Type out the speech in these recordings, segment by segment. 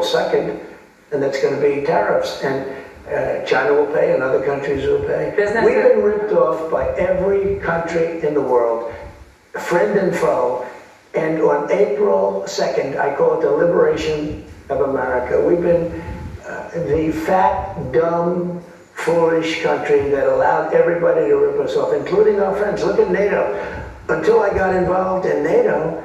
2nd, and that's going to be tariffs. And China will pay, and other countries will pay. We've been ripped off by every country in the world, friend and foe. And on April 2nd, I call it the liberation of America. We've been the fat, dumb, foolish country that allowed everybody to rip us off, including our friends. Look at NATO. Until I got involved in NATO,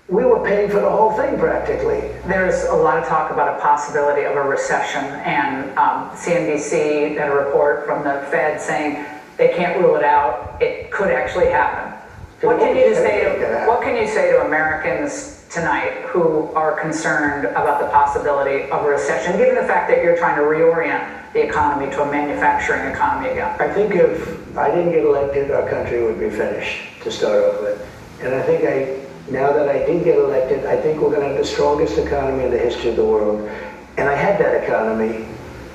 we were paying for the whole thing practically. There's a lot of talk about a possibility of a recession, and CNBC had a report from the Fed saying they can't rule it out. It could actually happen. What can you say to Americans tonight who are concerned about the possibility of a recession, given the fact that you're trying to reorient the economy to a manufacturing economy again? I think if I didn't get elected, our country would be finished to start off with. And I think now that I did get elected, I think we're going to have the strongest economy in the history of the world. And I had that economy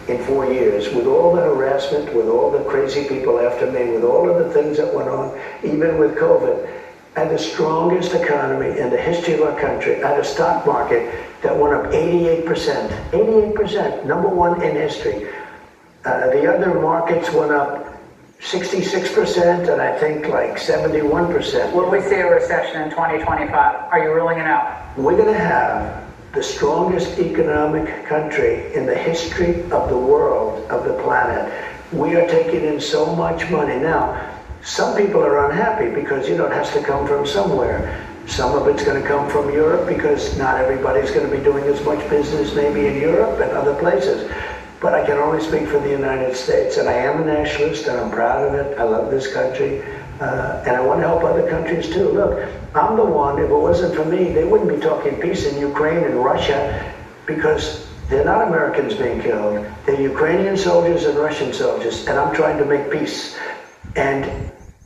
in 4 years, with all the harassment, with all the crazy people after me, with all of the things that went on, even with COVID. I had the strongest economy in the history of our country. I had a stock market that went up 88%. 88%, number one in history. The other markets went up 66%, and I think like 71%. Will we see a recession in 2025? Are you ruling it out? We're going to have the strongest economic country in the history of the world, of the planet. We are taking in so much money. Now, some people are unhappy because, it has to come from somewhere. Some of it's going to come from Europe because not everybody's going to be doing as much business maybe in Europe and other places. But I can only speak for the United States, and I am a nationalist, and I'm proud of it. I love this country, and I want to help other countries too. Look, I'm the one, if it wasn't for me, they wouldn't be talking peace in Ukraine and Russia, because they're not Americans being killed. They're Ukrainian soldiers and Russian soldiers, and I'm trying to make peace. And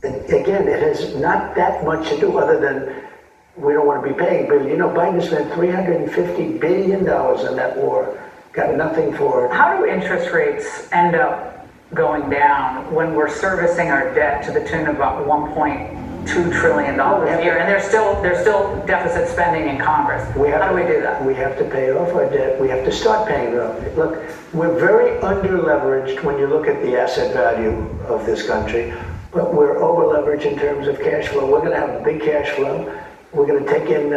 again, it has not that much to do other than we don't want to be paying billions. Biden spent $350 billion in that war. Got nothing for it. How do interest rates end up going down when we're servicing our debt to the tune of about $1.2 trillion a year, and there's still deficit spending in Congress? How do we do that? We have to pay off our debt. We have to start paying it off. Look, we're very under-leveraged when you look at the asset value of this country, but we're over-leveraged in terms of cash flow. We're going to have a big cash flow. We're going to take in,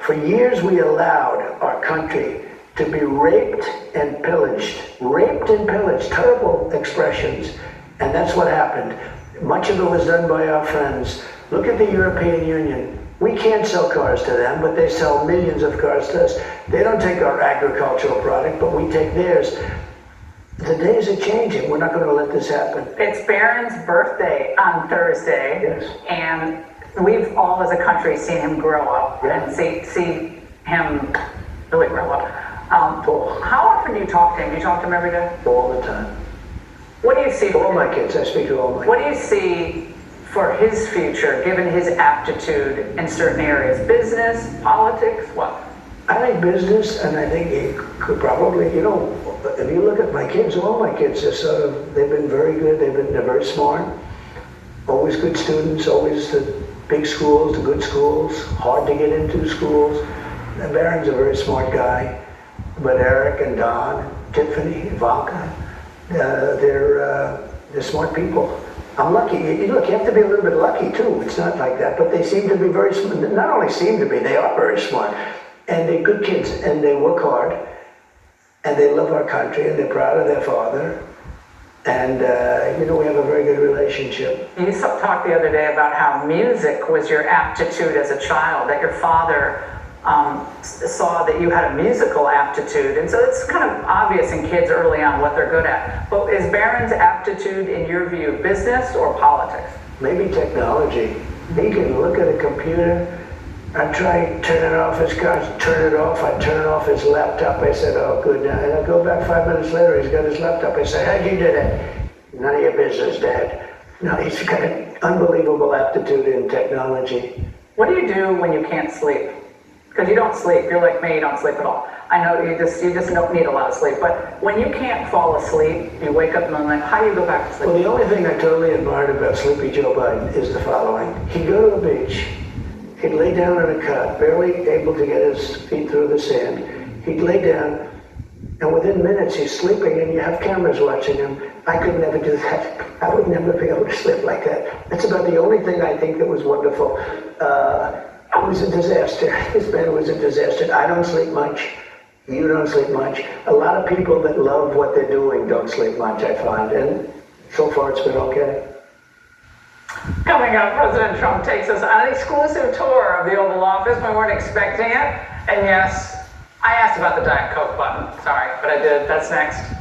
for years we allowed our country to be raped and pillaged. Raped and pillaged, terrible expressions. And that's what happened. Much of it was done by our friends. Look at the European Union. We can't sell cars to them, but they sell millions of cars to us. They don't take our agricultural product, but we take theirs. The days are changing. We're not going to let this happen. It's Barron's birthday on Thursday. Yes. And we've all as a country seen him grow up and see him really grow up. How often do you talk to him? Do you talk to him every day? All the time. What do you see? All my kids. I speak to all my kids. What do you see for his future, given his aptitude in certain areas? Business, politics, what? I think business, and I think he could probably, if you look at my kids, all my kids are they've been very good. They're very smart. Always good students, always the big schools, the good schools, hard to get into schools. And Barron's a very smart guy. But Eric and Don, Tiffany, Ivanka, they're smart people. I'm lucky. Look, you have to be a little bit lucky too. It's not like that, but they seem to be very smart. Not only seem to be, they are very smart. And they're good kids, and they work hard, and they love our country, and they're proud of their father. And, we have a very good relationship. You talked the other day about how music was your aptitude as a child, that your father saw that you had a musical aptitude. And so it's kind of obvious in kids early on what they're good at. But is Barron's aptitude, in your view, business or politics? Maybe technology. He can look at a computer. I try turning off his car, turn it off. I turn off his laptop. I said, oh, good. And I go back 5 minutes later, he's got his laptop. I said, how'd you do that? None of your business, Dad. No, he's got an unbelievable aptitude in technology. What do you do when you can't sleep? Because you don't sleep. You're like me, you don't sleep at all. I know you just don't need a lot of sleep. But when you can't fall asleep, you wake up in the night, how do you go back to sleep? Well, the only thing I totally admired about Sleepy Joe Biden is the following. He'd go to the beach. He'd lay down on a cot, barely able to get his feet through the sand. He'd lay down, and within minutes he's sleeping and you have cameras watching him. I could never do that. I would never be able to sleep like that. That's about the only thing I think that was wonderful. It was a disaster. This man was a disaster. I don't sleep much. You don't sleep much. A lot of people that love what they're doing don't sleep much, I find, and so far it's been okay. Coming up, President Trump takes us on an exclusive tour of the Oval Office. We weren't expecting it. And yes, I asked about the Diet Coke button. Sorry, but I did. That's next.